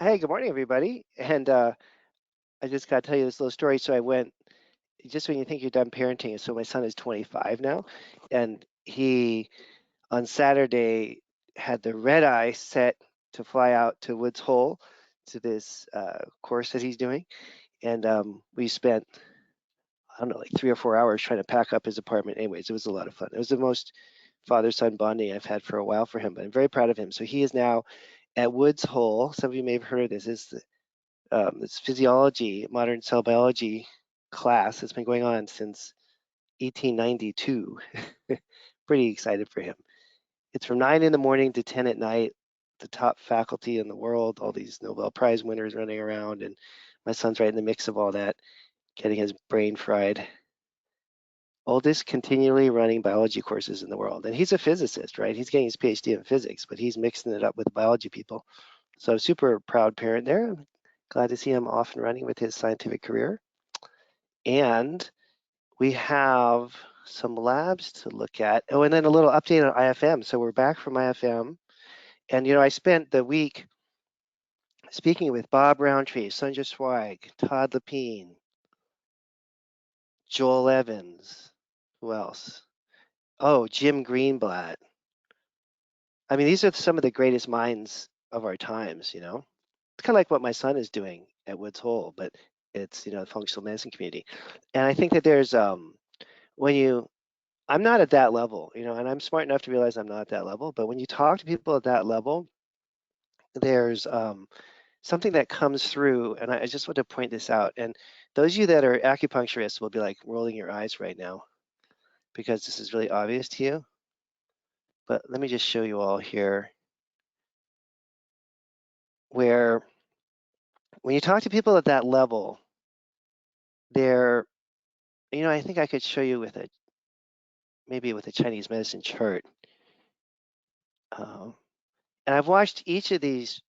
Hey, good morning, everybody. And I just got to tell you this little story. So I went, just when you think you're done parenting, so my son is 25 now, and he on Saturday had the red eye set to fly out to Woods Hole to this course that he's doing. And we spent, I don't know, like 3 or 4 hours trying to pack up his apartment. Anyways, it was a lot of fun. It was the most father-son bonding I've had for a while for him, but I'm very proud of him. So he is now at Woods Hole. Some of you may have heard of this. This physiology, modern cell biology class that's been going on since 1892. Pretty excited for him. It's from 9 in the morning to 10 at night. The top faculty in the world, all these Nobel Prize winners running around, and my son's right in the mix of all that, getting his brain fried. Oldest continually running biology courses in the world. And he's a physicist, right? He's getting his PhD in physics, but he's mixing it up with biology people. So I'm super proud parent there. I'm glad to see him off and running with his scientific career. And we have some labs to look at. Oh, and then a little update on IFM. So we're back from IFM. And, I spent the week speaking with Bob Roundtree, Sandra Zweig, Todd Lepine, Joel Evans. Who else? Oh, Jim Greenblatt. I mean, these are some of the greatest minds of our times. It's kind of like what my son is doing at Woods Hole, but it's, the functional medicine community. And I think that there's, when you I'm not at that level, and I'm smart enough to realize I'm not at that level. But when you talk to people at that level, there's something that comes through, and I just want to point this out. And those of you that are acupuncturists will be like rolling your eyes right now because this is really obvious to you. But let me just show you all here where when you talk to people at that level, they're, I think I could show you with maybe with a Chinese medicine chart. Um, and I've watched each of these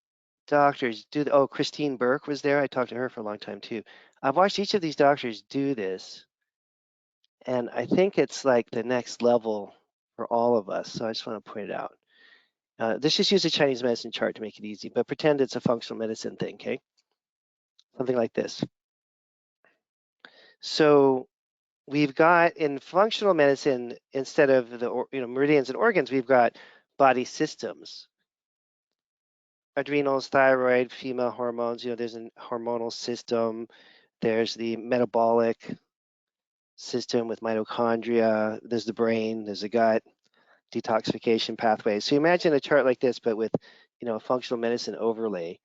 doctors do oh, Christine Burke was there. I talked to her for a long time too. I've watched each of these doctors do this, and I think it's like the next level for all of us. So I just want to point it out. Let's just use a Chinese medicine chart to make it easy, but pretend it's a functional medicine thing, okay? Something like this. So we've got in functional medicine, instead of the meridians and organs, we've got body systems. Adrenals, thyroid, female hormones, there's a hormonal system. There's the metabolic system with mitochondria. There's the brain, there's the gut, detoxification pathways. So you imagine a chart like this, but with, a functional medicine overlay.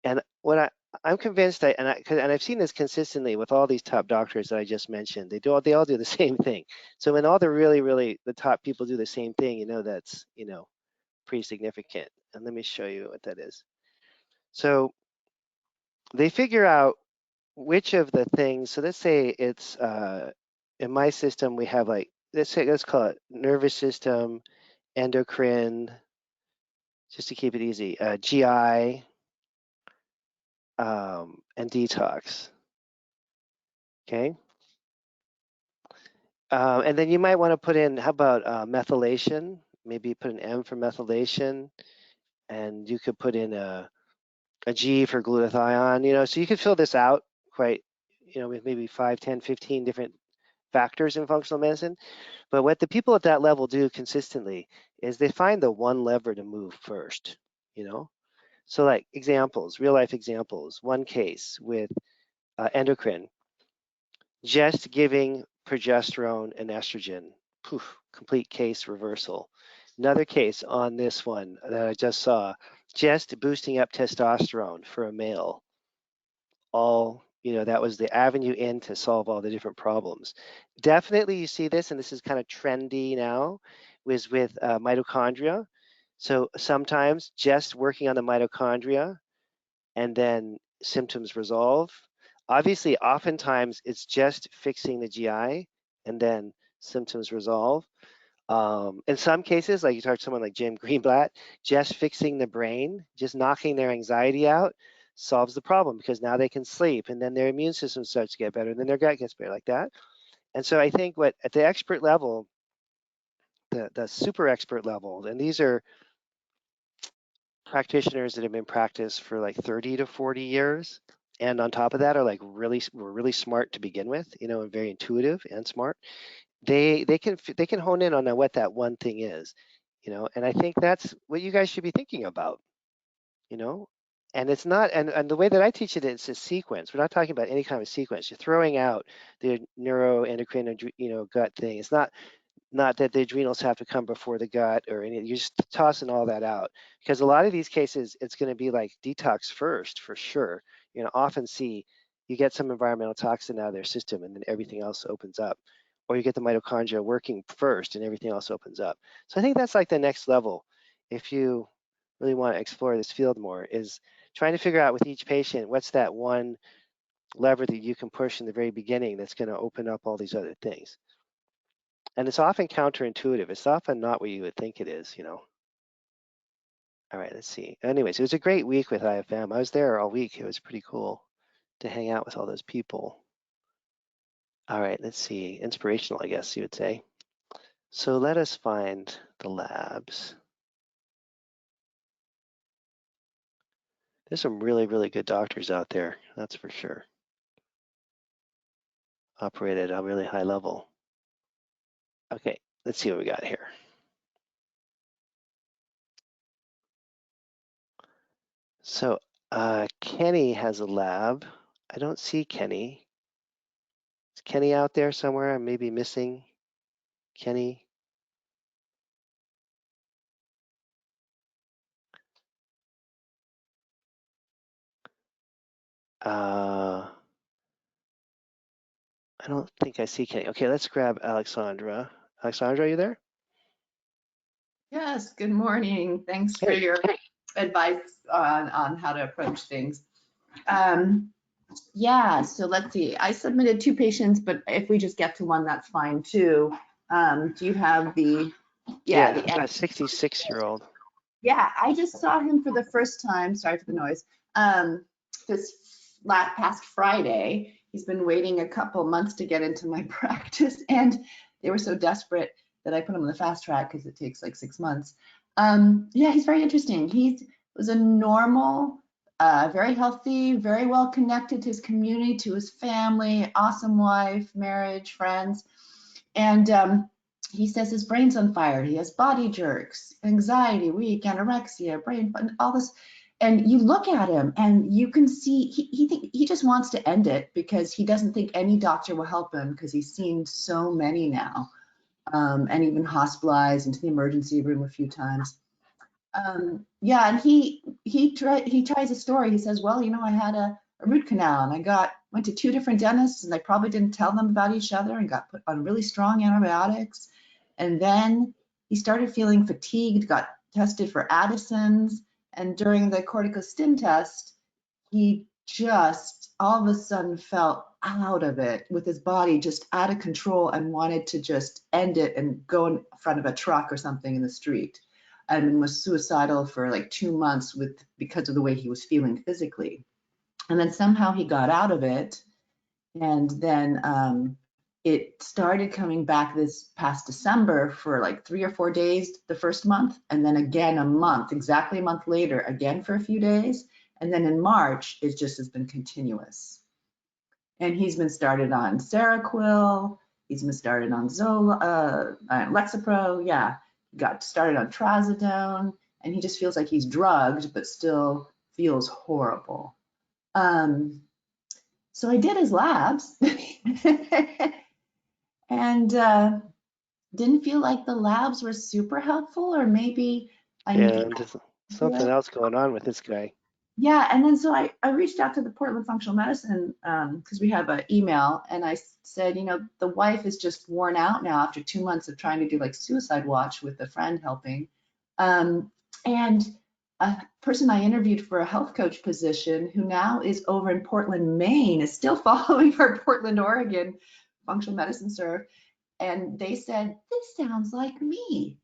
And what I'm convinced and I've seen this consistently with all these top doctors that I just mentioned. They all do the same thing. So when all the really the top people do the same thing, that's pretty significant. And let me show you what that is. So they figure out which of the things. So let's say it's in my system we have like let's call it nervous system, endocrine, just to keep it easy, GI, and detox. Okay. And then you might want to put in, how about methylation? Maybe put an M for methylation, and you could put in a G for glutathione, so you could fill this out quite, with maybe 5, 10, 15 different factors in functional medicine. But what the people at that level do consistently is they find the one lever to move first. So like examples, real life examples, one case with endocrine, just giving progesterone and estrogen, poof, complete case reversal. Another case on this one that I just saw, just boosting up testosterone for a male. That was the avenue in to solve all the different problems. Definitely you see this, and this is kind of trendy now, was with mitochondria. So sometimes just working on the mitochondria and then symptoms resolve. Obviously, oftentimes it's just fixing the GI and then symptoms resolve. In some cases, like you talk to someone like Jim Greenblatt, just fixing the brain, just knocking their anxiety out solves the problem because now they can sleep and then their immune system starts to get better and then their gut gets better like that. And so I think what at the expert level, the super expert level, and these are practitioners that have been practiced for like 30 to 40 years. And on top of that are like were really smart to begin with, you know, and very intuitive and smart. They can hone in on what that one thing is, you know, and I think that's what you guys should be thinking about, you know. And it's not, and the way that I teach it, it's a sequence. We're not talking about any kind of sequence. You're throwing out the neuroendocrine, you know, gut thing. It's not that the adrenals have to come before the gut or any, you're just tossing all that out, because a lot of these cases it's going to be like detox first for sure. You know, often see you get some environmental toxin out of their system and then everything else opens up, or you get the mitochondria working first and everything else opens up. So I think that's like the next level if you really want to explore this field more, is trying to figure out with each patient what's that one lever that you can push in the very beginning that's going to open up all these other things. And it's often counterintuitive. It's often not what you would think it is, you know. All right, let's see. Anyways, it was a great week with IFM. I was there all week. It was pretty cool to hang out with all those people. All right, let's see. Inspirational, I guess you would say. So let us find the labs. There's some really, really good doctors out there, that's for sure. Operate at a really high level. Okay, let's see what we got here. So Kenny has a lab. I don't see Kenny. Is Kenny out there somewhere? I may be missing Kenny. I don't think I see Kenny. Okay, let's grab Alexandra. Alexandra, are you there? Yes, good morning. Thanks for your advice on how to approach things. Yeah, so let's see. I submitted 2 patients, but if we just get to one, that's fine too. Do you have the, Yeah, the 66-year-old. Yeah, I just saw him for the first time. Sorry for the noise. This past Friday. He's been waiting a couple months to get into my practice, and they were so desperate that I put him on the fast track because it takes like 6 months. Yeah, he's very interesting. He was a normal, very healthy, very well connected to his community, to his family, awesome wife, marriage, friends, and he says his brain's on fire. He has body jerks, anxiety, weak, anorexia, brain, all this. And you look at him and you can see he just wants to end it because he doesn't think any doctor will help him because he's seen so many now, and even hospitalized into the emergency room a few times. Yeah, and he tries a story. He says, well, you know, I had a root canal and I went to 2 different dentists and they probably didn't tell them about each other and got put on really strong antibiotics. And then he started feeling fatigued, got tested for Addison's, and during the corticostim test, he just all of a sudden felt out of it with his body just out of control and wanted to just end it and go in front of a truck or something in the street, and was suicidal for like 2 months because of the way he was feeling physically. And then somehow he got out of it, and then it started coming back this past December for like 3 or 4 days the first month, and then again exactly a month later, again for a few days. And then in March, it just has been continuous. And he's been started on Seroquel, he's been started on Lexapro, yeah. He got started on Trazodone, and he just feels like he's drugged, but still feels horrible. So I did his labs and didn't feel like the labs were super helpful, or maybe there's something else going on with this guy. Yeah, and then so I reached out to the Portland Functional Medicine because we have an email, and I said, you know, the wife is just worn out now after 2 months of trying to do like suicide watch with a friend helping. And a person I interviewed for a health coach position who now is over in Portland, Maine, is still following her Portland, Oregon functional medicine serve. And they said, this sounds like me.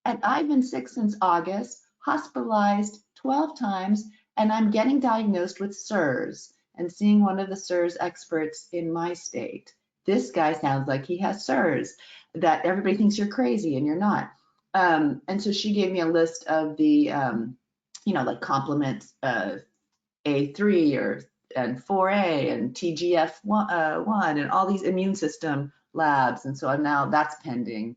And I've been sick since August, hospitalized 12 times, and I'm getting diagnosed with SIRS and seeing one of the SIRS experts in my state. This guy sounds like he has SIRS, that everybody thinks you're crazy and you're not. And so she gave me a list of the like complement A3 and 4A and TGF1 and all these immune system labs. And so now that's pending.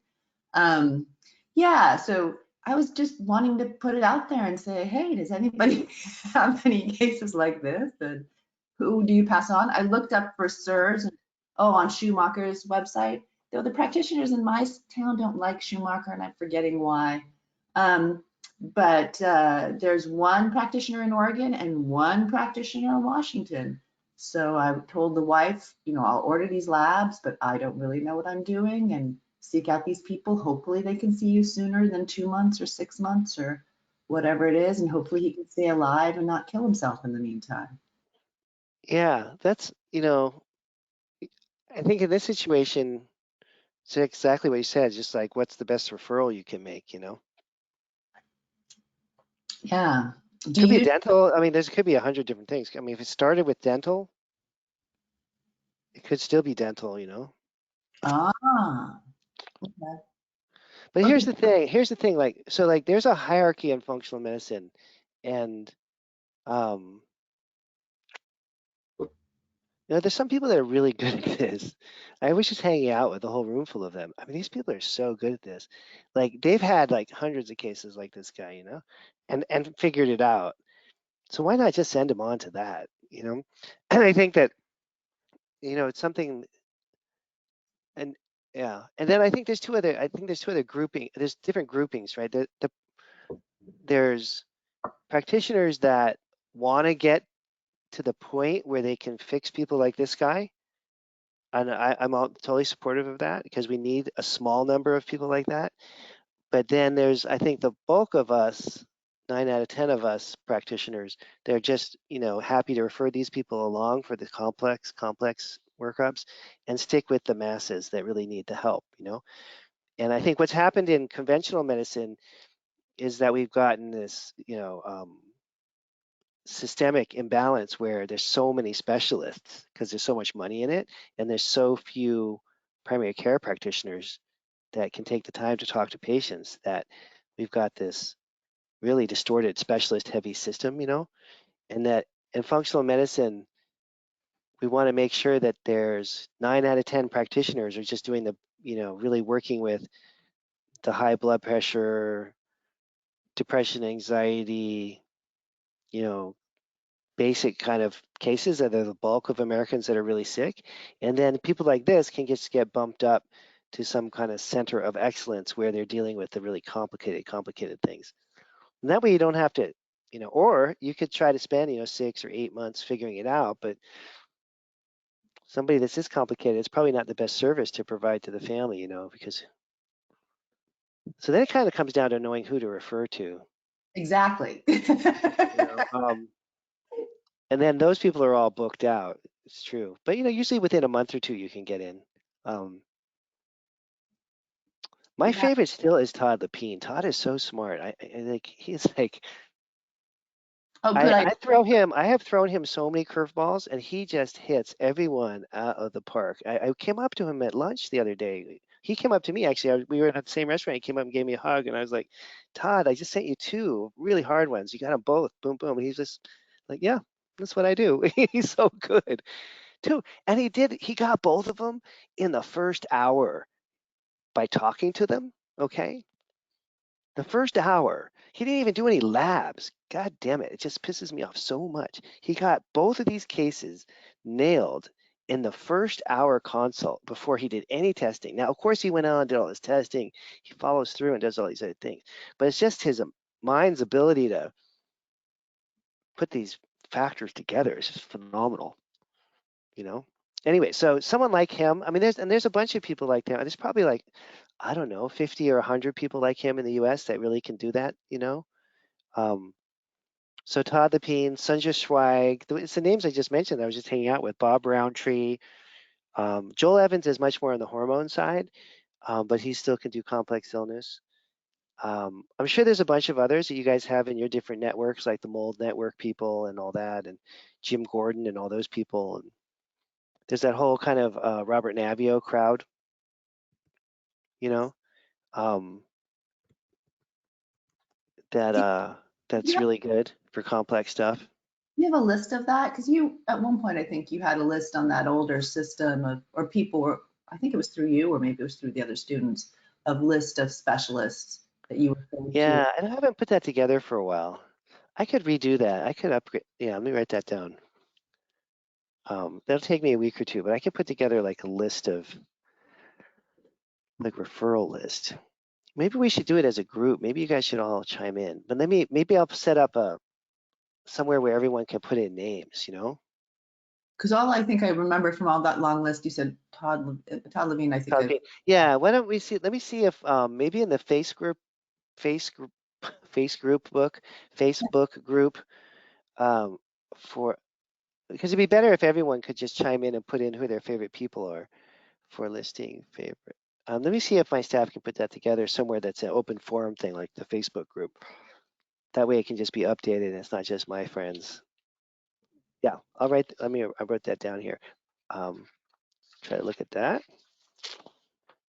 Yeah, so I was just wanting to put it out there and say, hey, does anybody have any cases like this? And who do you pass on? I looked up for SIRS, on Schumacher's website. Though the practitioners in my town don't like Schumacher, and I'm forgetting why. But there's one practitioner in Oregon and one practitioner in Washington. So I told the wife, I'll order these labs, but I don't really know what I'm doing, and seek out these people. Hopefully they can see you sooner than 2 months or 6 months or whatever it is. And hopefully he can stay alive and not kill himself in the meantime. Yeah, that's, I think in this situation, it's exactly what you said, just like what's the best referral you can make, Yeah. Do Could be you? dental. I mean, there could be 100 different things. I mean, if it started with dental, it could still be dental. Ah, okay. But Okay. here's the thing, like, so like there's a hierarchy in functional medicine, and um, there's some people that are really good at this. I was just hanging out with a whole room full of them. I mean, these people are so good at this. Like they've had like hundreds of cases like this guy, and figured it out. So why not just send them on to that? And I think that, it's something, and yeah, and then I think there's two other. I think there's two other grouping. There's different groupings, right? There's practitioners that want to get to the point where they can fix people like this guy. And I'm totally supportive of that because we need a small number of people like that. But then there's, I think, the bulk of us, 9 out of 10 of us practitioners, they're just, happy to refer these people along for the complex workups and stick with the masses that really need the help. And I think what's happened in conventional medicine is that we've gotten this, systemic imbalance where there's so many specialists because there's so much money in it, and there's so few primary care practitioners that can take the time to talk to patients, that we've got this really distorted specialist heavy system. And that in functional medicine, we want to make sure that there's 9 out of 10 practitioners are just doing really working with the high blood pressure, depression, anxiety, you know, basic kind of cases that are the bulk of Americans that are really sick. And then people like this can just get bumped up to some kind of center of excellence where they're dealing with the really complicated things. And that way you don't have to, or you could try to spend, 6 or 8 months figuring it out, but somebody that's this complicated, it's probably not the best service to provide to the family, because so then it kind of comes down to knowing who to refer to. Exactly. You know, and then those people are all booked out. It's true, but usually within a month or two you can get in. My Yeah. favorite still is Todd Lepine. Todd is so smart. I like he's like Oh, good. I have thrown him so many curveballs, and he just hits everyone out of the park. I came up to him at lunch the other day. He came up to me actually. We were at the same restaurant. He came up and gave me a hug, and I was like, Todd, I just sent you 2 really hard ones. You got them both. Boom, boom. And he's just like, yeah, that's what I do. He's so good too. And he got both of them in the first hour by talking to them. Okay. The first hour, he didn't even do any labs. God damn it. It just pisses me off so much. He got both of these cases nailed in the first hour consult before he did any testing. Now, of course, he went on and did all his testing. He follows through and does all these other things. But it's just his mind's ability to put these factors together is just phenomenal. Anyway, so someone like him, I mean, there's a bunch of people like that. There's probably like, I don't know, 50 or 100 people like him in the US that really can do that. So Todd Lepine, Sanjay Schweig, it's the names I just mentioned. I was just hanging out with Bob Roundtree. Joel Evans is much more on the hormone side, but he still can do complex illness. I'm sure there's a bunch of others that you guys have in your different networks, like the Mold Network people and all that, and Jim Gordon and all those people. And there's that whole kind of Robert Navio crowd, you know, um, that that's really good for complex stuff. You have a list of that? Because you, at one point, I think you had a list on that older system of, or people were, I think it was through you, or maybe it was through the other students, of list of specialists that you were going to. Yeah, and I haven't put that together for a while. I could redo that. I could upgrade. Yeah, let me write that down. That'll take me a week or two, but I could put together like a list of like referral list. Maybe we should do it as a group. Maybe you guys should all chime in. But maybe I'll set up a somewhere where everyone can put in names, you know? Because all I think I remember from all that long list, you said Todd Levine, I think I, Okay. Yeah, why don't we see, let me see if maybe in the face group face group book, Facebook group um for because it'd be better if everyone could just chime in and put in who their favorite people are for listing favorite. Let me see if my staff can put that together somewhere that's an open forum thing like the Facebook group. That way it can just be updated and it's not just my friends. Yeah, I wrote that down here. Um, try to look at that.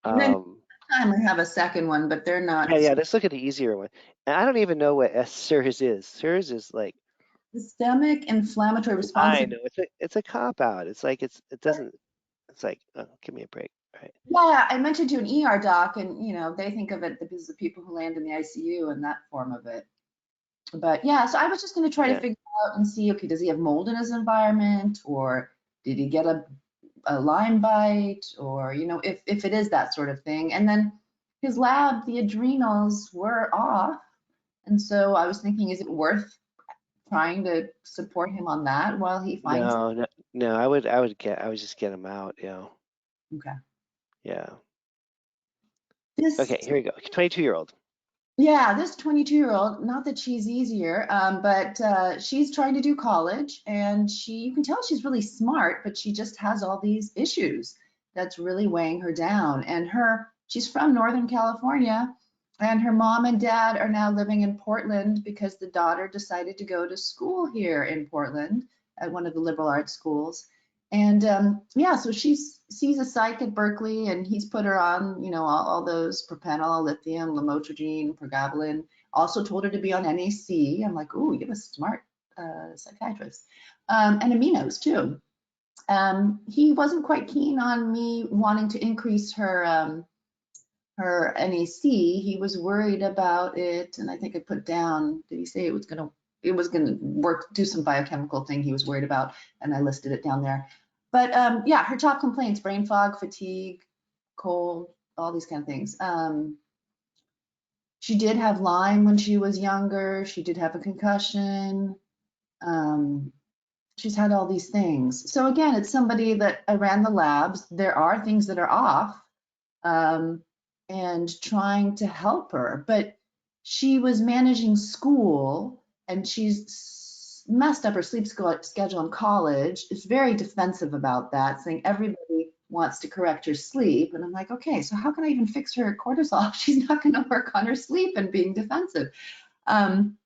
and then Um, time I have a second one, but they're not yeah, let's look at the easier one. And I don't even know what SIRS is. SIRS is like, systemic inflammatory I responsive. know it's a cop out. It's like it doesn't. It's like, oh, give me a break. Right. Yeah, I mentioned to an ER doc, and they think of it as the people who land in the ICU and that form of it. But yeah, so I was just going to try to Yeah. figure out and see, okay, does he have mold in his environment, or did he get a Lyme bite, or if it is that sort of thing. And then his lab, the adrenals were off, and so I was thinking, is it worth trying to support him on that while he finds? No, no, no. I would just get them out. You know. Okay. Yeah. Okay. This Here we go. 22-year-old. Yeah, this 22-year-old, not that she's easier, but she's trying to do college, and you can tell she's really smart, but she just has all these issues that's really weighing her down. And she's from Northern California, and her mom and dad are now living in Portland because the daughter decided to go to school here in Portland at one of the liberal arts schools. And yeah, so she sees a psych at Berkeley, and he's put her on, all those propanol, lithium, lamotrigine, pregabalin. Also told her to be on NAC. I'm like, ooh, you have a smart psychiatrist. And aminos too. He wasn't quite keen on me wanting to increase her NAC. He was worried about it, and I think I put down, did he say it was gonna work, do some biochemical thing he was worried about, and I listed it down there. But yeah, her top complaints: brain fog, fatigue, cold, all these kind of things. She did have Lyme when she was younger. She did have a concussion. Um, she's had all these things. So again, it's somebody that I ran the labs. There are things that are off. And trying to help her. But she was managing school, and she's messed up her sleep schedule in college. Is very defensive about that, saying everybody wants to correct her sleep. And I'm like, okay, so how can I even fix her cortisol if she's not going to work on her sleep and being defensive? And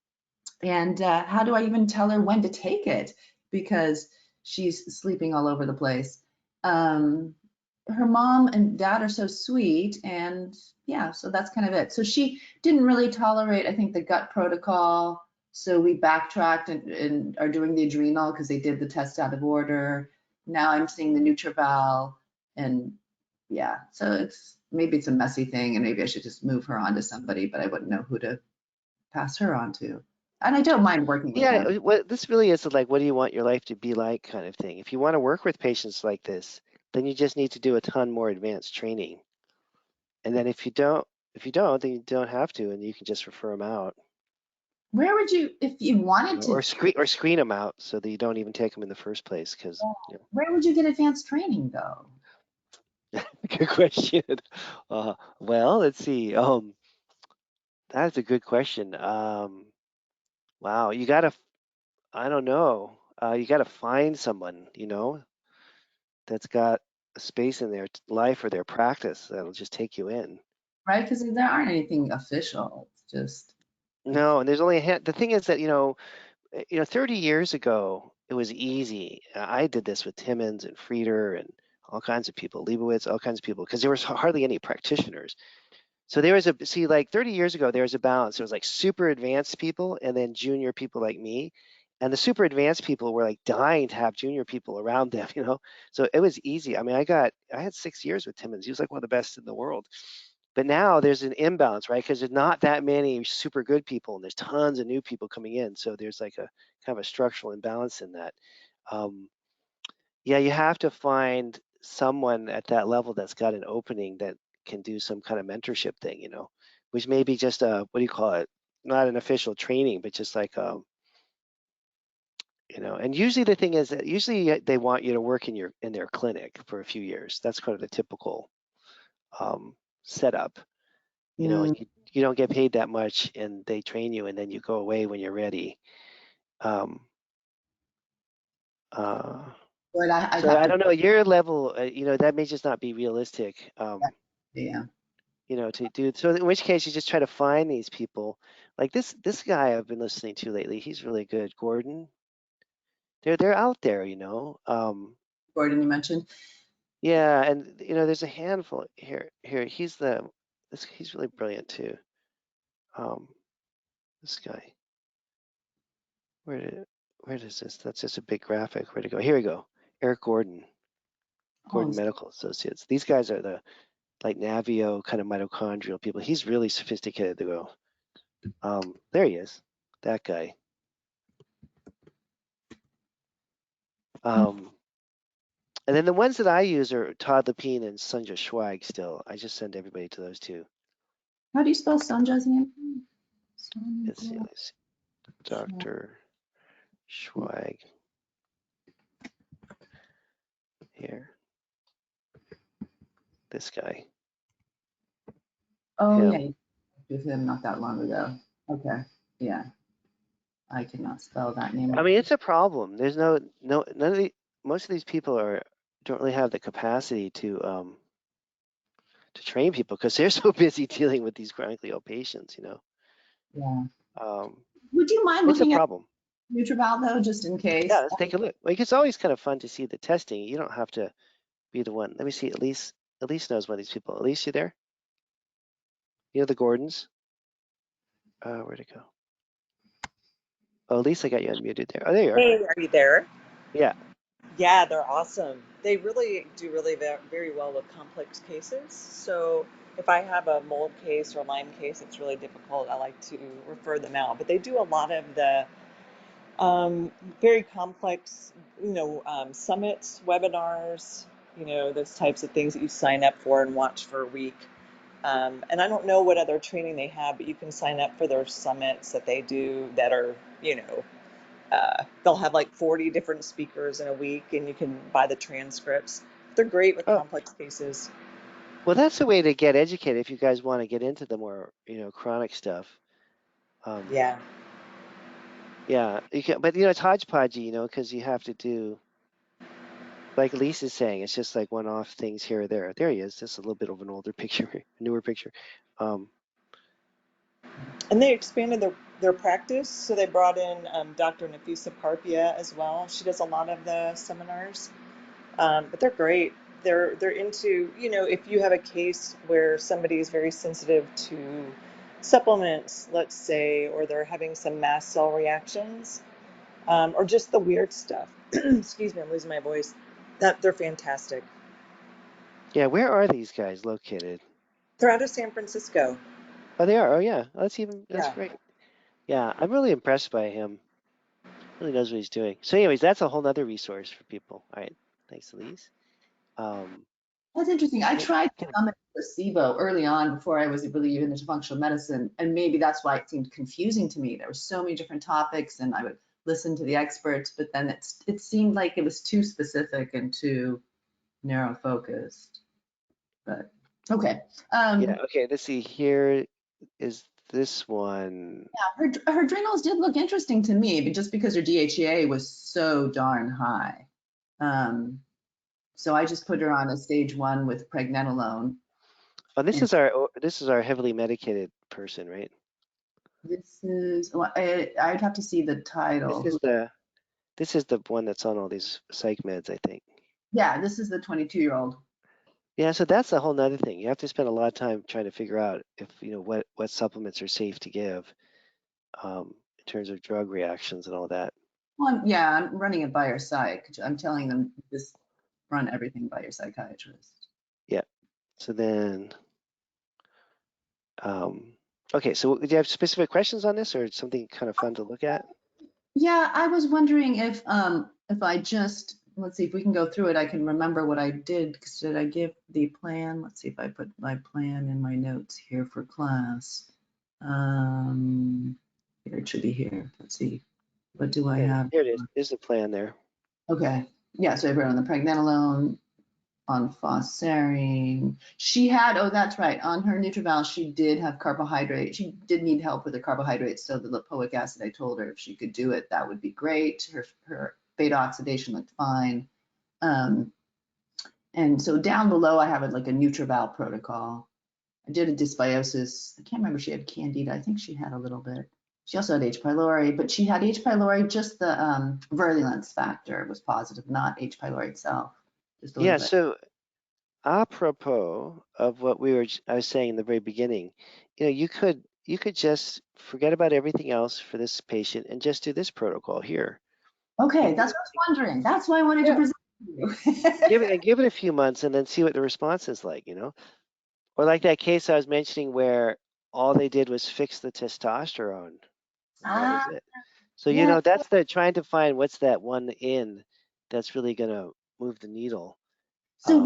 how do I even tell her when to take it? Because she's sleeping all over the place. Her mom and dad are so sweet, and yeah, so that's kind of it. So she didn't really tolerate, I think, the gut protocol. So we backtracked and are doing the adrenal because they did the test out of order. Now I'm seeing the NutrVal, and yeah, so maybe it's a messy thing, and maybe I should just move her on to somebody, but I wouldn't know who to pass her on to. And I don't mind working with Yeah. him. What this really is like, what do you want your life to be like, kind of thing. If you want to work with patients like this, then you just need to do a ton more advanced training. And then then you don't have to, and you can just refer them out. Where would you, if you wanted to, Or screen them out so that you don't even take them in the first place. Because where would you get advanced training though? good question. Well, let's see. That's a good question. Wow, I don't know. You gotta find someone, that's got a space in their life or their practice that'll just take you in. Right? Because there aren't anything official. It's just, No, and there's only the thing is that, 30 years ago, it was easy. I did this with Timmons and Frieder and all kinds of people, Leibowitz, all kinds of people, because there was hardly any practitioners. So there was see, like 30 years ago, there was a balance. There was like super advanced people and then junior people like me. And the super advanced people were like dying to have junior people around them, you know? So it was easy. I mean, I had 6 years with Timmons. He was like one of the best in the world. But now there's an imbalance, right? Because there's not that many super good people and there's tons of new people coming in. So there's like a kind of a structural imbalance in that. Um, yeah, you have to find someone at that level that's got an opening that can do some kind of mentorship thing, you know, which may be just a, what do you call it? Not an official training, but just like, you know, and usually the thing is that usually they want you to work in their clinic for a few years. That's kind of the typical setup, you know, Mm, and you don't get paid that much and they train you and then you go away when you're ready. Um, uh, but I'd so have I to, don't know your level, you know, that may just not be realistic. yeah. You know, to do so. In which case, you just try to find these people. Like this guy I've been listening to lately. He's really good, Gordon. They're out there, you know. Gordon, you mentioned. Yeah, and you know, there's a handful here. Here, he's really brilliant too. Um, this guy. Where did where does this? That's just a big graphic. Where to go? Here we go. Eric Gordon, Oh, Gordon Medical Associates. These guys are the like Navio kind of mitochondrial people. He's really sophisticated to go. There he is. That guy. Um, and then the ones that I use are Todd Lepine and Sunja Schweig still. I just send everybody to those two. how do you spell Sanja's name? Let's see, Sanja Dr. Schweig here. This guy. Oh, yeah, Him. you with him not that long ago. Okay, yeah, I cannot spell that name. I mean, it's a problem. There's none of most of these people don't really have the capacity to train people because they're so busy dealing with these chronically ill patients, you know. Yeah. Um, Would you mind it's a looking at problem. Nutraval though, just in Yeah, case? let's take a look. Like it's always kind of fun to see the testing. You don't have to be the one. Let me see. Elise knows one of these people. Elise, you there? You know the Gordons? Where'd it go? Oh, Elise, I got you unmuted there. Oh, there you are. Hey, are you there? Yeah. Yeah, they're awesome. They really do very well with complex cases. So if I have a mold case or Lyme case, it's really difficult. I like to refer them out. But they do a lot of the very complex, summits, webinars, those types of things that you sign up for and watch for a week. And I don't know what other training they have, but you can sign up for their summits that they do that are, they'll have like 40 different speakers in a week and you can buy the transcripts. They're great with Oh, complex cases. well, that's the way to get educated if you guys want to get into the more, you know, chronic stuff. Um, Yeah. yeah, you can, but you know, it's hodgepodgey, you know, because you have to do, like Lisa's saying, it's just like one-off things here or there. There he is, just a little bit of an older picture, newer picture. Um, And they expanded their practice. So they brought in Dr. Nafisa Parpia as well. She does a lot of the seminars, but they're great. They're into, if you have a case where somebody is very sensitive to supplements, let's say, or they're having some mast cell reactions, or just the weird stuff. Excuse me, I'm losing my voice. That they're fantastic. yeah, where are these guys located? They're out of San Francisco. Oh, they are. Oh, yeah, that's Yeah. great. Yeah, I'm really impressed by him. Really knows what he's doing. So, anyways, that's a whole nother resource for people. All right, thanks, Elise. Um, That's interesting. I yeah, tried Summit placebo early on before I was really even into functional medicine, and maybe that's why it seemed confusing to me. There were so many different topics, and I would listen to the experts, but then it seemed like it was too specific and too narrow focused. But okay. yeah, okay, let's see. Here is this one. Her adrenals did look interesting to me, but just because her DHEA was so darn high. Um, so I just put her on a stage 1 with pregnenolone. Oh, And this is our heavily medicated person, right? this is, well, I'd have to see the This title. is the one that's on all these psych meds, I think. Yeah, this is the 22-year-old. Yeah, so that's a whole nother thing. You have to spend a lot of time trying to figure out if, what supplements are safe to give in terms of drug reactions and all that. Well, yeah, I'm running it by your psych. I'm telling them just run everything by your psychiatrist. Yeah. So then, okay, so do you have specific questions on this or something kind of fun to look at? Yeah, I was wondering if I just, let's see if we can go through it. I can remember what I did. 'Cause did I give the plan? Let's see if I put my plan in my notes here for class. Here it should be here. Let's see. What do I have? Here it is. There's the plan there. Okay. Yeah, so I wrote on the pregnenolone, on fosarine. She had, oh, that's right. On her Nutrival, she did have carbohydrate. She did need help with the carbohydrates. So the lipoic acid, I told her if she could do it, that would be great. Her beta oxidation looked fine. And so down below, I have it like a Nutrival protocol. I did a dysbiosis. I can't remember if she had candida. I think she had a little bit. She also had H. pylori, but she had H. pylori, just the virulence factor was positive, not H. pylori itself. Just a little Yeah, bit. so apropos of what I was saying in the very beginning, you could just forget about everything else for this patient and just do this protocol here. Okay, that's what I was wondering. That's why I wanted to present to you. Give it a few months and then see what the response is like, Or like that case I was mentioning where all they did was fix the testosterone. And that was it. So, Yeah. that's trying to find what's that one in that's really gonna move the needle. So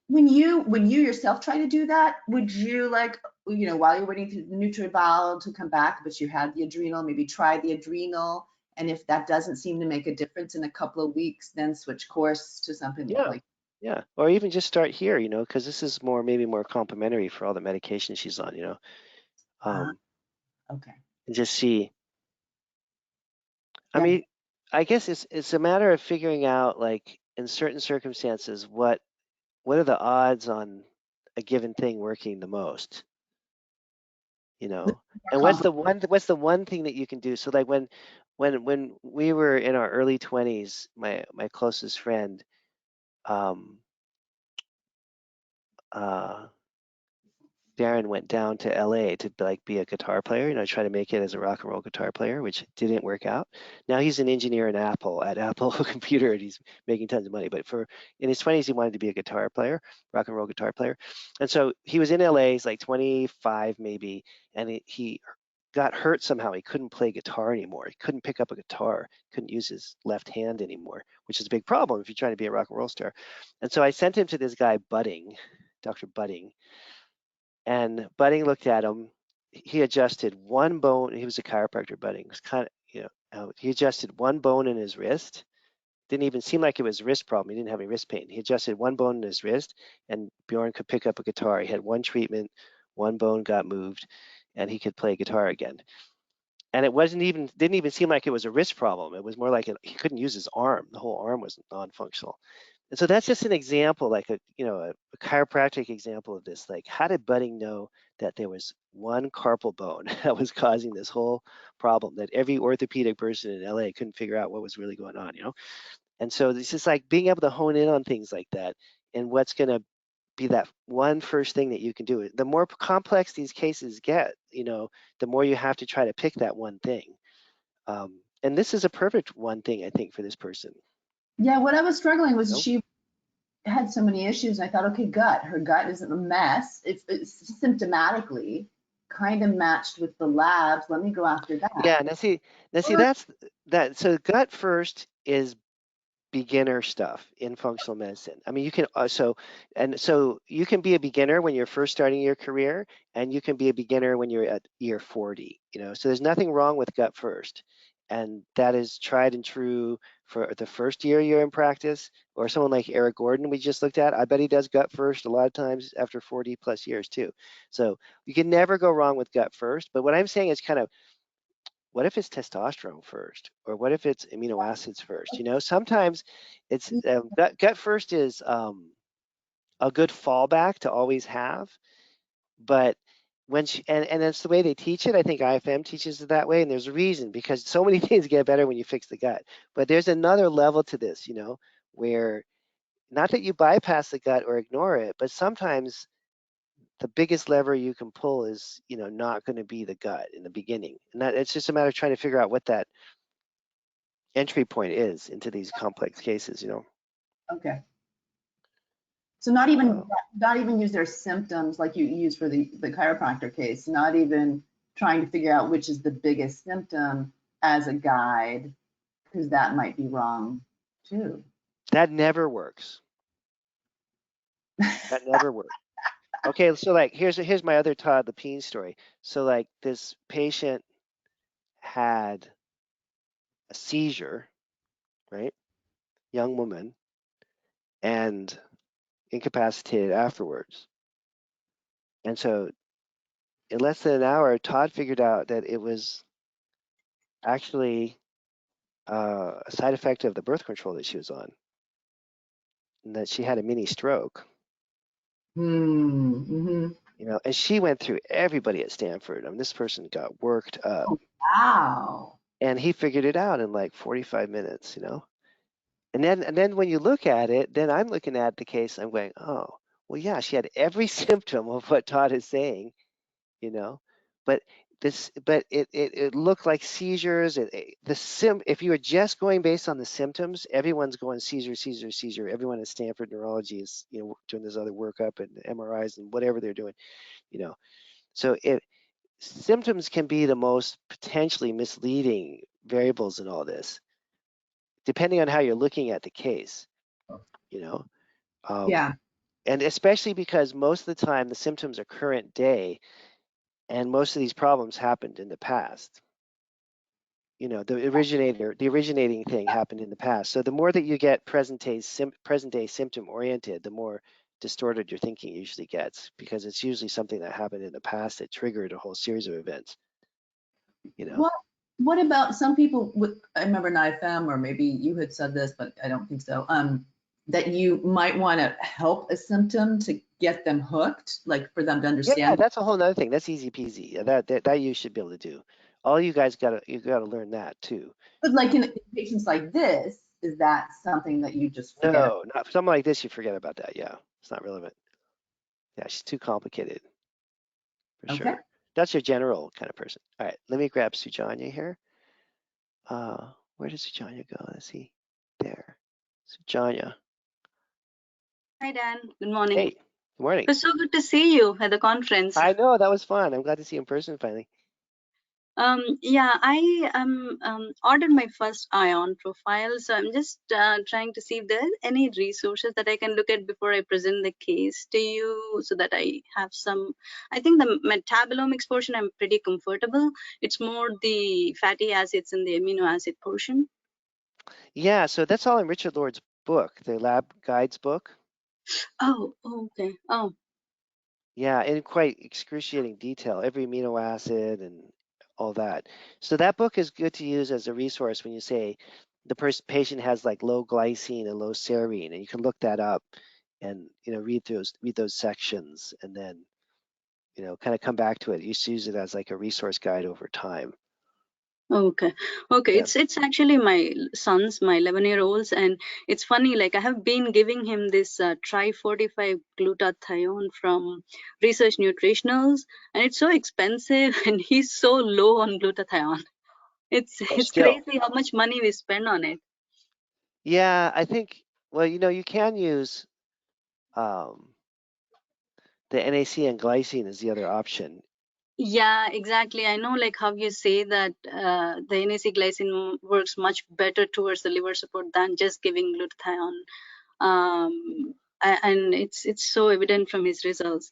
when you yourself try to do that, would you like, while you're waiting for the Nutribal to come back, but you had the adrenal, maybe try the adrenal, and if that doesn't seem to make a difference in a couple of weeks, then switch course to something Yeah, like. yeah. Or even just start here, because this is maybe more complementary for all the medication she's on, Okay. and just see. I Yeah. mean, I guess it's a matter of figuring out, like, in certain circumstances, what are the odds on a given thing working the most, and what's the one thing that you can do? So like when we were in our early 20s, my closest friend, um, Darren went down to LA to like be a guitar player, try to make it as a rock and roll guitar player, which didn't work out. Now he's an engineer at Apple Computer, and he's making tons of money. But in his 20s, he wanted to be a guitar player, rock and roll guitar player. And so he was in LA, he's like 25 maybe, and he got hurt somehow. He couldn't play guitar anymore. He couldn't pick up a guitar, couldn't use his left hand anymore, which is a big problem if you're trying to be a rock and roll star. And so I sent him to this guy, Dr. Budding. And Budding looked at him. He adjusted one bone. He was a chiropractor. Budding was kind of, he adjusted one bone in his wrist. Didn't even seem like it was a wrist problem. He didn't have any wrist pain. He adjusted one bone in his wrist, and Bjorn could pick up a guitar. He had one treatment, one bone got moved, and he could play guitar again. And it didn't even seem like it was a wrist problem. It was more like he couldn't use his arm. The whole arm was non-functional. And so that's just an example, like a chiropractic example of this. Like, how did Budding know that there was one carpal bone that was causing this whole problem that every orthopedic person in LA couldn't figure out what was really going on, And so it's just like being able to hone in on things like that and what's going to be that one first thing that you can do. The more complex these cases get, the more you have to try to pick that one thing. And this is a perfect one thing, I think, for this person. Yeah, what I was struggling was she had so many issues. I thought, okay, gut. Her gut isn't a mess. It's symptomatically kind of matched with the labs. Let me go after that. Yeah, now see that's that. So gut first is beginner stuff in functional medicine. I mean, you can so you can be a beginner when you're first starting your career, and you can be a beginner when you're at year 40. So there's nothing wrong with gut first, and that is tried and true for the first year you're in practice. Or someone like Eric Gordon we just looked at, I bet he does gut first a lot of times after 40 plus years too. So you can never go wrong with gut first. But what I'm saying is kind of, what if it's testosterone first, or what if it's amino acids first? Sometimes it's gut first is a good fallback to always have, but and that's the way they teach it. I think IFM teaches it that way, and there's a reason, because so many things get better when you fix the gut. But there's another level to this, where not that you bypass the gut or ignore it, but sometimes the biggest lever you can pull is, not going to be the gut in the beginning. And that it's just a matter of trying to figure out what that entry point is into these complex cases, Okay. So not even use their symptoms like you use for the chiropractor case, not even trying to figure out which is the biggest symptom as a guide, because that might be wrong too. That never works. That never works. Okay, so like here's my other Todd Lepine story. So like this patient had a seizure, right? Young woman, and incapacitated afterwards. And so in less than an hour, Todd figured out that it was actually a side effect of the birth control that she was on, and that she had a mini stroke. Mm-hmm. And she went through everybody at Stanford. I mean, this person got worked up. Oh, wow. And he figured it out in like 45 minutes, And then when you look at it, then I'm looking at the case, I'm going, oh, well, yeah, she had every symptom of what Todd is saying, but it looked like seizures. If you were just going based on the symptoms, everyone's going seizure. Everyone at Stanford Neurology is, doing this other workup and MRIs and whatever they're doing, So symptoms can be the most potentially misleading variables in all this, depending on how you're looking at the case, Yeah. And especially because most of the time the symptoms are current day, and most of these problems happened in the past. The originating thing happened in the past. So the more that you get present day symptom oriented, the more distorted your thinking usually gets, because it's usually something that happened in the past that triggered a whole series of events. What about some people with, I remember NIFM, or maybe you had said this, but I don't think so, that you might want to help a symptom to get them hooked, like for them to understand? Yeah, that's a whole other thing. That's easy peasy. That you should be able to do. All you guys gotta learn that too. But like in patients like this, is that something that you just forget? No, not something like this. You forget about that. Yeah, it's not relevant. Yeah, she's too complicated. For Okay. sure. That's your general kind of person. All right, let me grab Sujanya here. Where does Sujanya go? Let's see. There. Sujanya. Hi, Dan. Good morning. Hey, good morning. It was so good to see you at the conference. I know, that was fun. I'm glad to see you in person finally. Yeah, I ordered my first ION profile, so I'm just trying to see if there's any resources that I can look at before I present the case to you, so that I have some. I think the metabolomics portion I'm pretty comfortable. It's more the fatty acids and the amino acid portion. Yeah, so that's all in Richard Lord's book, the Lab Guides book. Oh, okay. Oh. Yeah, in quite excruciating detail, every amino acid and all that. So that book is good to use as a resource when you say the patient has like low glycine and low serine, and you can look that up and read those sections, and then kind of come back to it. You use it as like a resource guide over time. Okay. Yeah. It's actually my son's, my 11-year-old's, and it's funny, like I have been giving him this tri-45 glutathione from Research Nutritionals, and it's so expensive, and he's so low on glutathione. It's Still. crazy how much money we spend on it. Yeah, I think, well, you can use the NAC and glycine as the other option. Yeah, exactly. I know, like how you say that the NAC glycine works much better towards the liver support than just giving glutathione. And it's so evident from his results.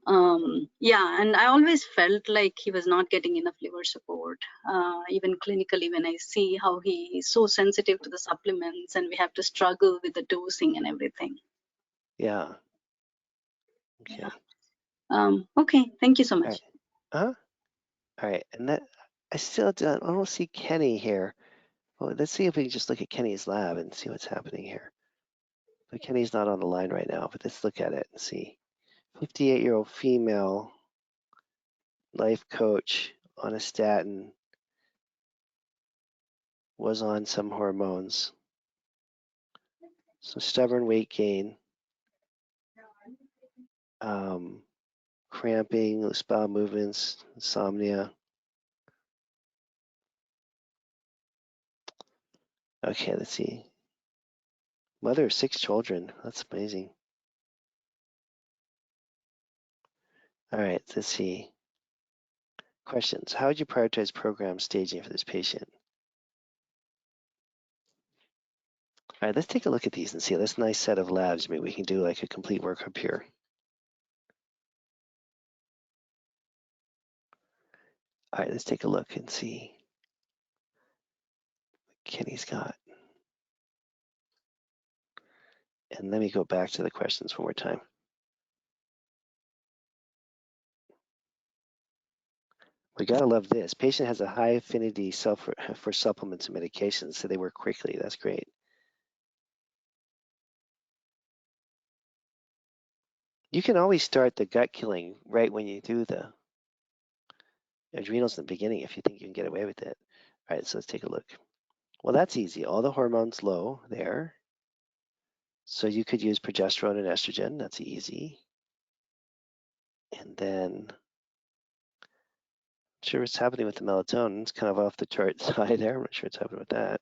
Yeah, and I always felt like he was not getting enough liver support, even clinically, when I see how he is so sensitive to the supplements and we have to struggle with the dosing and everything. Yeah. Okay. Yeah. Okay, thank you so much. All right, and that I don't see Kenny here. Well, let's see if we can just look at Kenny's lab and see what's happening here. But Kenny's not on the line right now, but let's look at it and see. 58-year-old female, life coach on a statin, was on some hormones. So stubborn weight gain, cramping, loose bowel movements, insomnia. Okay, let's see. Mother of 6 children. That's amazing. All right, let's see. Questions. How would you prioritize program staging for this patient? All right, let's take a look at these and see. This nice set of labs. Maybe we can do like a complete workup here. All right, let's take a look and see what Kenny's got. And let me go back to the questions one more time. We gotta love this. Patient has a high affinity for supplements and medications, so they work quickly. That's great. You can always start the gut killing right when you do the adrenals in the beginning if you think you can get away with it. All right, so let's take a look. Well, that's easy. All the hormones low there. So you could use progesterone and estrogen. That's easy. And then, I'm sure what's happening with the melatonin. It's kind of off the chart high there. I'm not sure what's happening with that.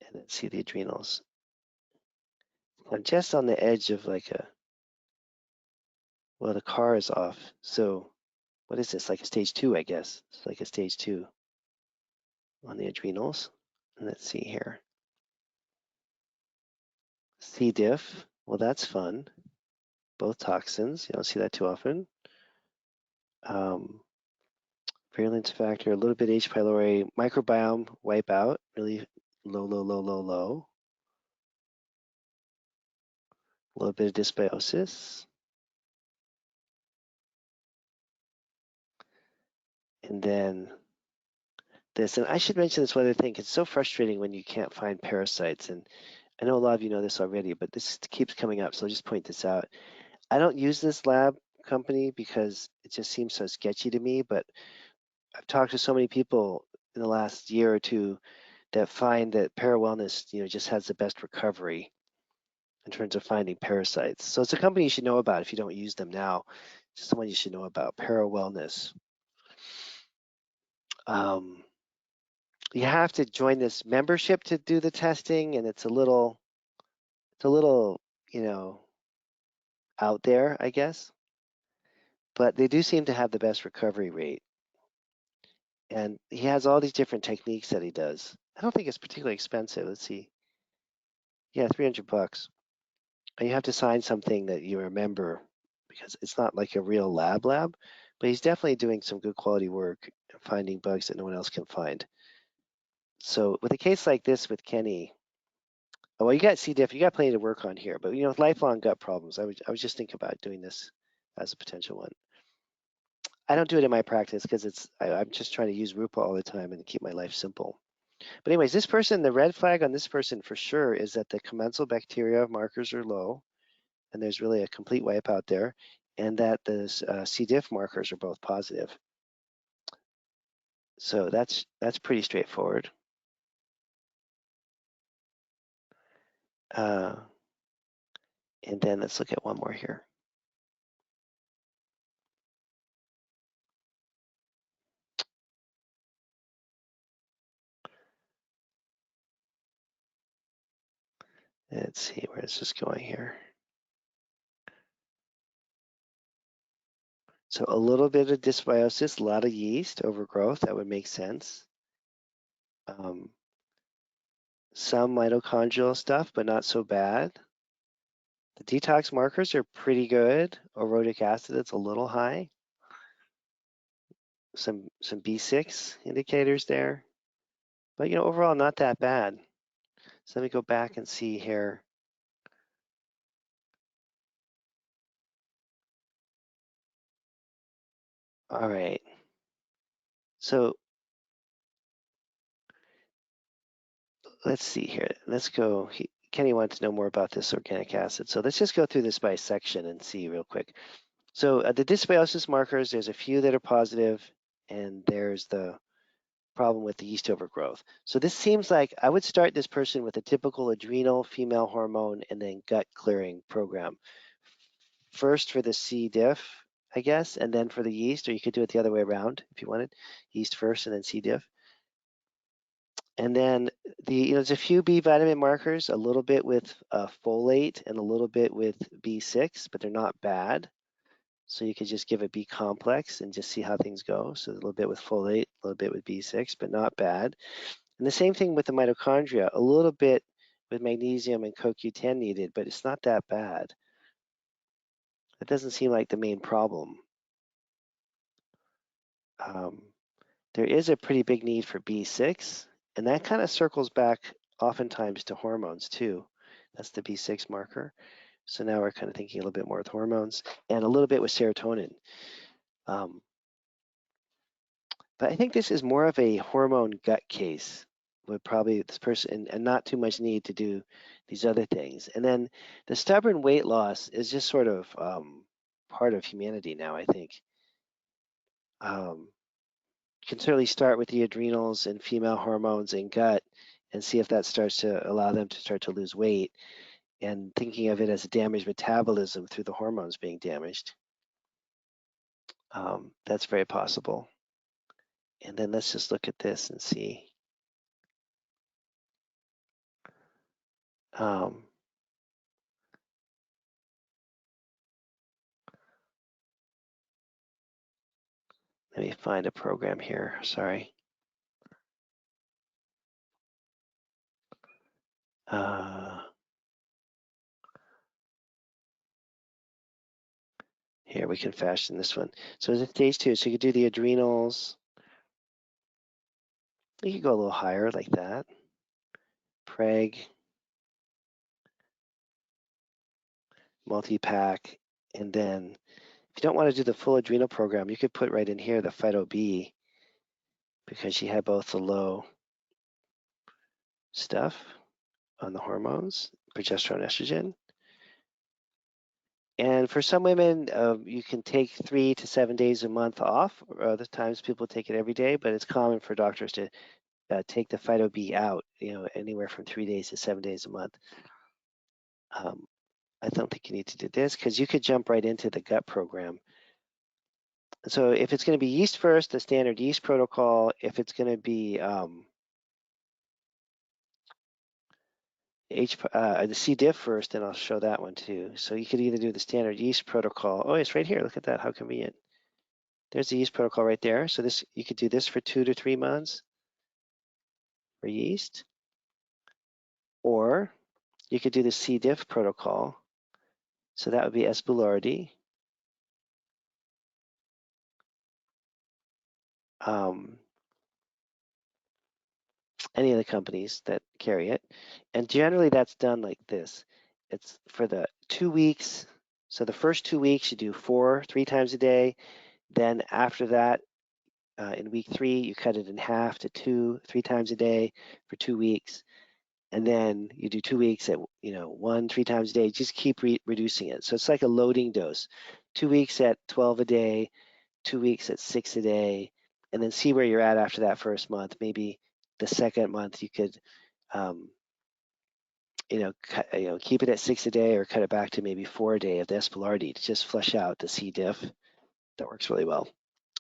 And then see the adrenals. I'm just on the edge of like a, well, the car is off. So what is this? Like a stage 2, I guess. It's like a stage 2 on the adrenals. And let's see here. C. diff. Well, that's fun. Both toxins. You don't see that too often. Virulence factor, a little bit H. pylori. Microbiome wipeout. Really low, low, low, low, low. A little bit of dysbiosis. And then this, and I should mention this one other thing. It's so frustrating when you can't find parasites. And I know a lot of you know this already, but this keeps coming up. So I'll just point this out. I don't use this lab company because it just seems so sketchy to me, but I've talked to so many people in the last year or two that find that ParaWellness, just has the best recovery in terms of finding parasites. So it's a company you should know about if you don't use them now. It's someone you should know about, ParaWellness. You have to join this membership to do the testing, and it's a little, out there, I guess. But they do seem to have the best recovery rate. And he has all these different techniques that he does. I don't think it's particularly expensive. Let's see. Yeah, $300. And you have to sign something that you remember because it's not like a real lab, but he's definitely doing some good quality work and finding bugs that no one else can find. So with a case like this with Kenny, well, you got C. diff, you got plenty to work on here, but with lifelong gut problems, I was just thinking about doing this as a potential one. I don't do it in my practice because I'm just trying to use Rupa all the time and keep my life simple. But anyways, this person, the red flag on this person for sure is that the commensal bacteria markers are low, and there's really a complete wipeout there, and that the C. diff markers are both positive. So that's pretty straightforward. And then let's look at one more here. Let's see, where is this going here? So a little bit of dysbiosis, a lot of yeast overgrowth, that would make sense. Some mitochondrial stuff, but not so bad. The detox markers are pretty good. Orotic acid, it's a little high. Some B6 indicators there. But overall not that bad. So let me go back and see here. All right. So let's see here. Let's go. Kenny wanted to know more about this organic acid. So let's just go through this by section and see real quick. So the dysbiosis markers, there's a few that are positive, and there's the problem with the yeast overgrowth. So this seems like I would start this person with a typical adrenal female hormone and then gut clearing program. First for the C. diff, I guess, and then for the yeast, or you could do it the other way around if you wanted, yeast first and then C. diff. And then there's a few B vitamin markers, a little bit with folate and a little bit with B6, but they're not bad. So you could just give a B complex and just see how things go. So a little bit with folate, a little bit with B6, but not bad. And the same thing with the mitochondria, a little bit with magnesium and CoQ10 needed, but it's not that bad. It doesn't seem like the main problem. There is a pretty big need for B6, and that kind of circles back oftentimes to hormones too. That's the B6 marker. So now we're kind of thinking a little bit more with hormones and a little bit with serotonin. But I think this is more of a hormone gut case. Would probably this person and not too much need to do these other things. And then the stubborn weight loss is just sort of part of humanity now, I think. You can certainly start with the adrenals and female hormones and gut and see if that starts to allow them to start to lose weight, and thinking of it as a damaged metabolism through the hormones being damaged. That's very possible. And then let's just look at this and see. Let me find a program here, sorry. Here, we can fashion this one. So it's stage 2, so you could do the adrenals. You could go a little higher like that. Preg, multi-pack, and then if you don't want to do the full adrenal program, you could put right in here the Phyto B, because she had both the low stuff on the hormones, progesterone, estrogen. And for some women, you can take 3 to 7 days a month off. Or other times people take it every day, but it's common for doctors to take the Phyto B out, anywhere from 3 days to 7 days a month. I don't think you need to do this because you could jump right into the gut program. So if it's going to be yeast first, the standard yeast protocol. If it's going to be the C. diff first, then I'll show that one too. So you could either do the standard yeast protocol. Oh, it's right here. Look at that. How convenient. There's the yeast protocol right there. So this, you could do this for 2 to 3 months for yeast, or you could do the C. diff protocol. So that would be S. boulardii. Any of the companies that carry it. And generally that's done like this. It's for the 2 weeks. So the first 2 weeks you do 3 times a day. Then after that, in week 3, you cut it in half to 2, 3 times a day for 2 weeks. And then you do 2 weeks at 1, 3 times a day. Just keep reducing it. So it's like a loading dose. 2 weeks at 12 a day, 2 weeks at 6 a day, and then see where you're at after that first month. Maybe the second month you could keep it at 6 a day or cut it back to maybe 4 a day of the S. boulardii to just flush out the C. diff. That works really well.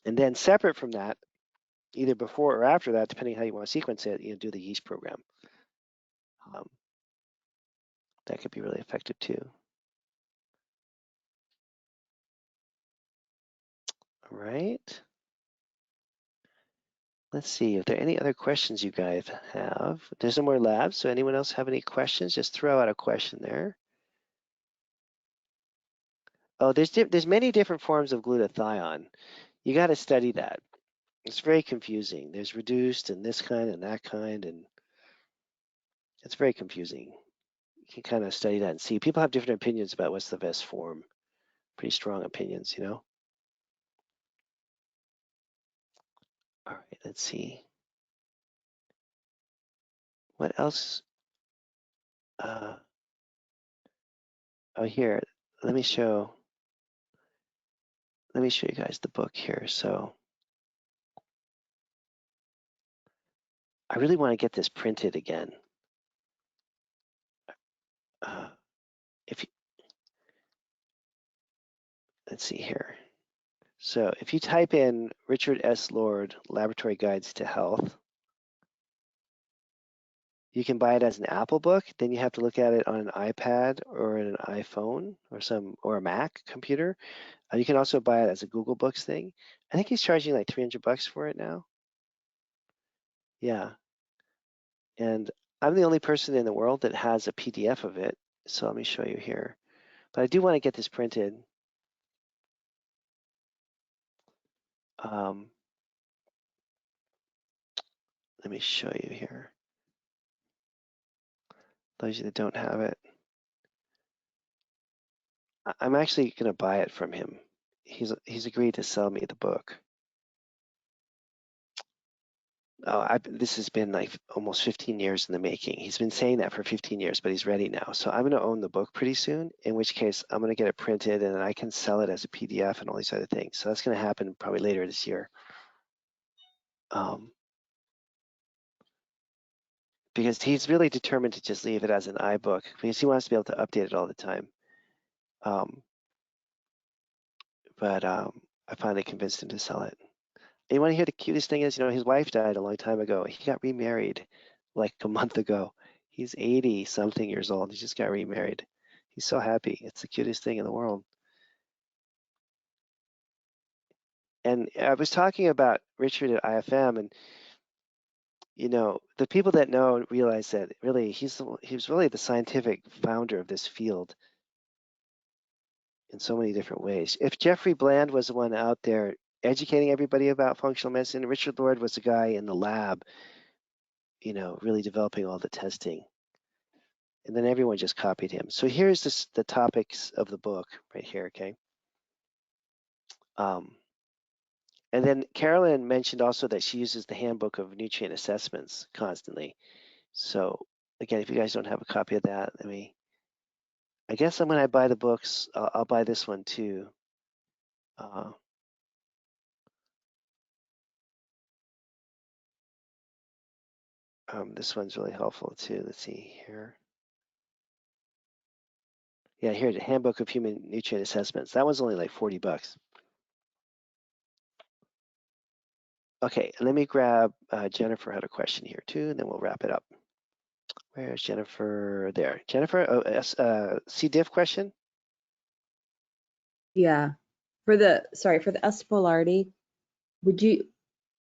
And then separate from that, either before or after that, depending how you want to sequence it, do the yeast program. That could be really effective too. All right. Let's see if there are any other questions you guys have. There's no more labs, so anyone else have any questions? Just throw out a question there. Oh, there's many different forms of glutathione. You got to study that. It's very confusing. There's reduced and this kind and that kind, and it's very confusing. You can kind of study that and see. People have different opinions about what's the best form. Pretty strong opinions, All right, let's see. What else? Oh, here. Let me show you guys the book here. So I really want to get this printed again. If you, let's see here. So if you type in Richard S. Lord, Laboratory Guides to Health, you can buy it as an Apple book. Then you have to look at it on an iPad or an iPhone or a Mac computer. You can also buy it as a Google Books thing. I think he's charging like $300 for it now. Yeah. And I'm the only person in the world that has a PDF of it. So let me show you here. But I do want to get this printed. Let me show you here. Those of you that don't have it. I'm actually going to buy it from him. He's agreed to sell me the book. This has been like almost 15 years in the making. He's been saying that for 15 years, but he's ready now. So I'm going to own the book pretty soon, in which case I'm going to get it printed and then I can sell it as a PDF and all these other things. So that's going to happen probably later this year. Because he's really determined to just leave it as an iBook because he wants to be able to update it all the time. I finally convinced him to sell it. And you want to hear the cutest thing is, his wife died a long time ago. He got remarried like a month ago. He's 80 something years old. He just got remarried. He's so happy. It's the cutest thing in the world. And I was talking about Richard at IFM, and the people that know realize that really he was really the scientific founder of this field in so many different ways. If Jeffrey Bland was the one out there educating everybody about functional medicine, Richard Lord was the guy in the lab, really developing all the testing. And then everyone just copied him. So here's the topics of the book right here, okay? And then Carolyn mentioned also that she uses the handbook of nutrient assessments constantly. So again, if you guys don't have a copy of that, I guess when I buy the books, I'll buy this one too. This one's really helpful too. Let's see here. Yeah, here, the Handbook of Human Nutrient Assessments. That one's only like $40. Okay, let me grab Jennifer had a question here too, and then we'll wrap it up. Where's Jennifer? There. Jennifer, C. diff question? Yeah. For the S. foulardi, would you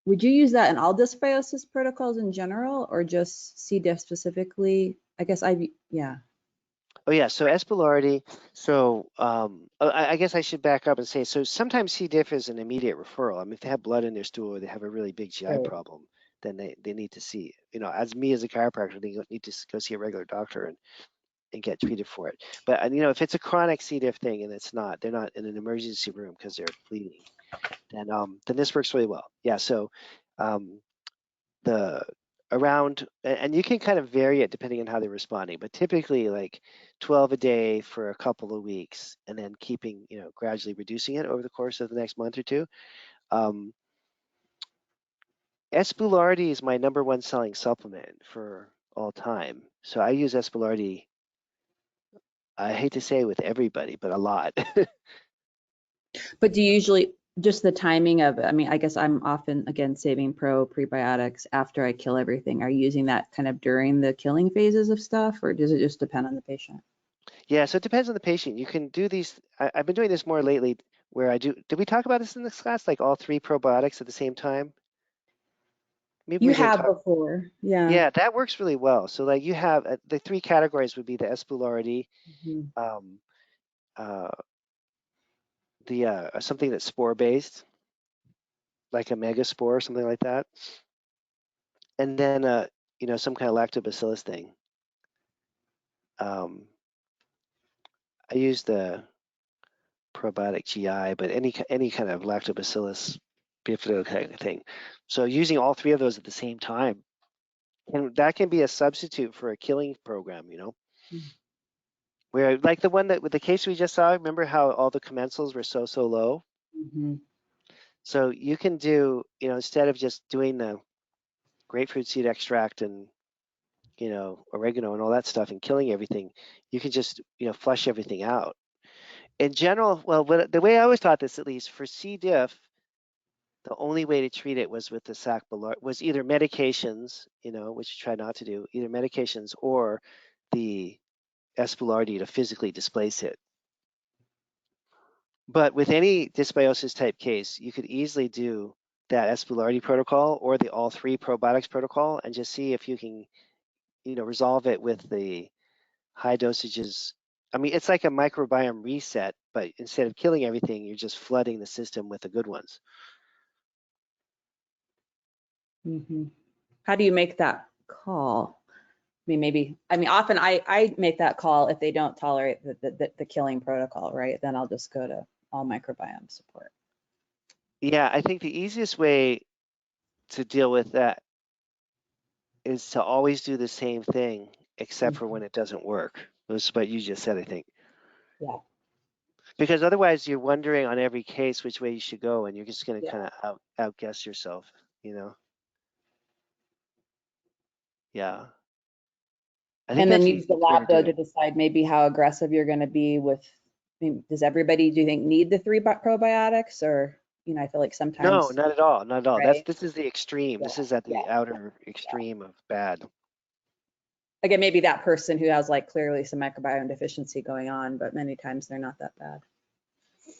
use that in all dysbiosis protocols in general or just C. diff specifically? I guess yeah. Oh yeah, so S. foulardi, so I guess I should back up and say, so sometimes C. diff is an immediate referral. If they have blood in their stool or they have a really big GI problem, then they need to see, as a chiropractor, they need to go see a regular doctor and get treated for it. But if it's a chronic C. diff thing and they're not in an emergency room because they're bleeding, then this works really well. Yeah, so and you can kind of vary it depending on how they're responding, but typically like 12 a day for a couple of weeks and then keeping, gradually reducing it over the course of the next month or two. S. boulardii is my #1 selling supplement for all time. So I use S. boulardii, I hate to say with everybody, but a lot. But do you usually, just the timing of it, I guess I'm often, again, saving prebiotics after I kill everything. Are you using that kind of during the killing phases of stuff, or does it just depend on the patient? Yeah, so it depends on the patient. You can do these, I've been doing this more lately where did we talk about this in this class, like all 3 probiotics at the same time? Maybe You we didn't have before, yeah. Yeah, that works really well. So like you have the 3 categories would be the S. boulardii, something that's spore based, like a megaspore or something like that, and then some kind of lactobacillus thing. I use the probiotic GI, but any kind of lactobacillus bifido kind of thing. So using all 3 of those at the same time, and that can be a substitute for a killing program, where like the one that with the case we just saw, remember how all the commensals were so low? So you can do, instead of just doing the grapefruit seed extract and, oregano and all that stuff and killing everything, you can just, flush everything out. In general, well, the way I always taught this, at least for C. diff, the only way to treat it was with the Sac Boulardii, was either medications, which you try not to do, either medications or the S. Boulardii to physically displace it. But with any dysbiosis type case, you could easily do that S. Boulardii protocol or the all 3 probiotics protocol and just see if you can, resolve it with the high dosages. I mean, it's like a microbiome reset, but instead of killing everything, you're just flooding the system with the good ones. How do you make that call? Often I make that call if they don't tolerate the killing protocol, right? Then I'll just go to all microbiome support. Yeah, I think the easiest way to deal with that is to always do the same thing, except for when it doesn't work. That's what you just said, I think. Yeah. Because otherwise you're wondering on every case which way you should go, and you're just going to kind of outguess yourself, Yeah. And then use the lab though to decide maybe how aggressive you're going to be with. Does everybody, do you think, need the 3 probiotics, or I feel like sometimes. No, not at all, not at all. Right? This is the extreme. This is at the outer extreme of bad. Again, maybe that person who has like clearly some microbiome deficiency going on, but many times they're not that bad.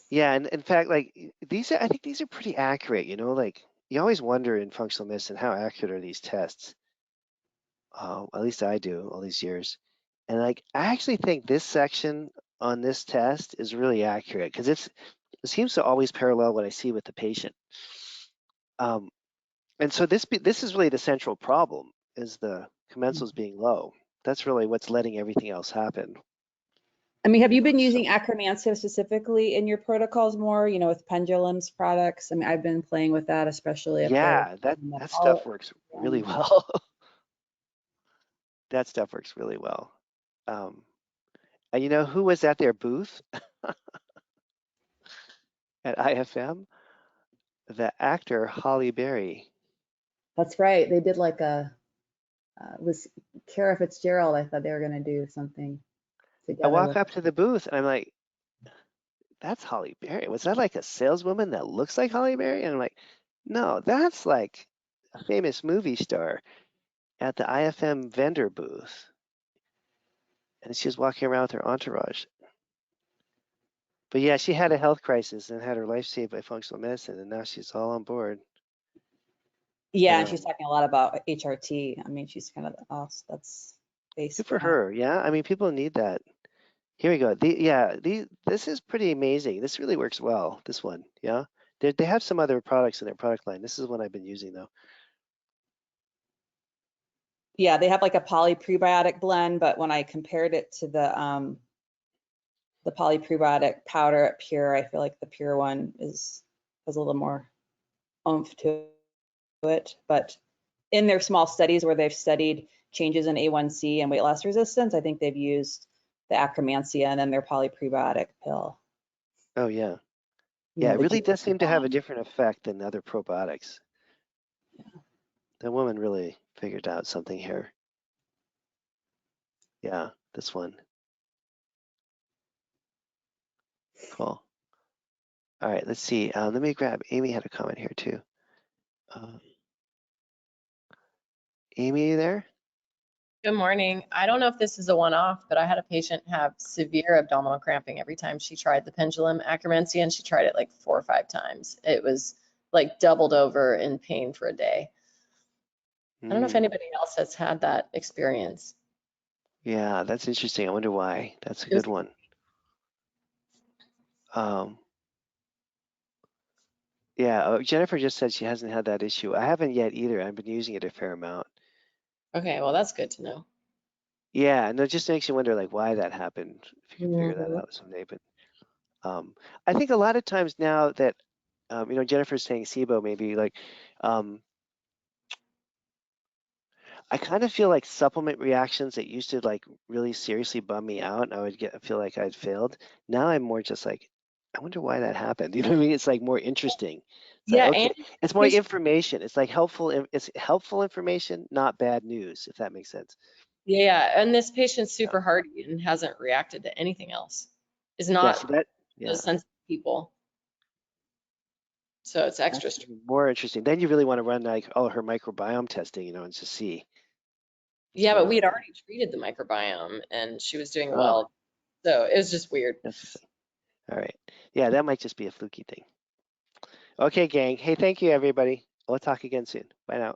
Yeah, and in fact, like I think these are pretty accurate. Like you always wonder in functional medicine how accurate are these tests. At least I do all these years. And like I actually think this section on this test is really accurate because it seems to always parallel what I see with the patient. And so this is really the central problem, is the commensals being low. That's really what's letting everything else happen. Have you been using Akkermansia specifically in your protocols more, with Pendulum's products? I've been playing with that, especially. Yeah, that stuff works really well. That stuff works really well. And who was at their booth at IFM? The actor Holly Berry. That's right. They did like was Kara Fitzgerald. I thought they were going to do something together. I walk up to the booth and I'm like, that's Holly Berry. Was that like a saleswoman that looks like Holly Berry? And I'm like, no, that's like a famous movie star at the IFM vendor booth. And she was walking around with her entourage. But yeah, she had a health crisis and had her life saved by functional medicine, and now she's all on board. Yeah, and she's talking a lot about HRT. She's kind of that's basic. Good for her. Yeah, people need that. Here we go. This is pretty amazing. This really works well. This one, yeah. They have some other products in their product line. This is one I've been using though. Yeah, they have like a poly prebiotic blend, but when I compared it to the poly prebiotic powder at Pure, I feel like the Pure one has a little more oomph to it. But in their small studies where they've studied changes in A1C and weight loss resistance, I think they've used the Akkermansia and then their poly prebiotic pill. Oh yeah. Yeah, it really does seem to have a different effect than other probiotics. Yeah. The woman really figured out something here. Yeah, this one. Cool. All right, let's see. Let me grab, Amy had a comment here too. Amy, you there? Good morning. I don't know if this is a one-off, but I had a patient have severe abdominal cramping every time she tried the Pendulum Akkermansia, and she tried it like 4 or 5 times. It was like doubled over in pain for a day. I don't know if anybody else has had that experience. Yeah, that's interesting. I wonder why. That's a good one. Yeah, Jennifer just said she hasn't had that issue. I haven't yet either. I've been using it a fair amount. Okay, well, that's good to know. Yeah, and it just makes you wonder like why that happened. If you can figure that out someday. But I think a lot of times now that Jennifer's saying SIBO, maybe like I kind of feel like supplement reactions that used to like really seriously bum me out and I would feel like I'd failed. Now I'm more just like, I wonder why that happened. You know what I mean? It's like more interesting. It's Yeah, like, okay, and it's more patient- information. It's like it's helpful information, not bad news, if that makes sense. yeah, and this patient's super hardy and hasn't reacted to anything else. Is Yeah, not so that, yeah, those sensitive people. So it's extra that's more interesting. Then you really want to run like, oh, her microbiome testing, you know, and just see. Yeah, what's but we had going on. already treated the microbiome and she was doing Oh, well. So it was just weird. interesting. All right. Yeah, that might just be a fluky thing. Okay, gang. Hey, thank you, everybody. We'll talk again soon. Bye now.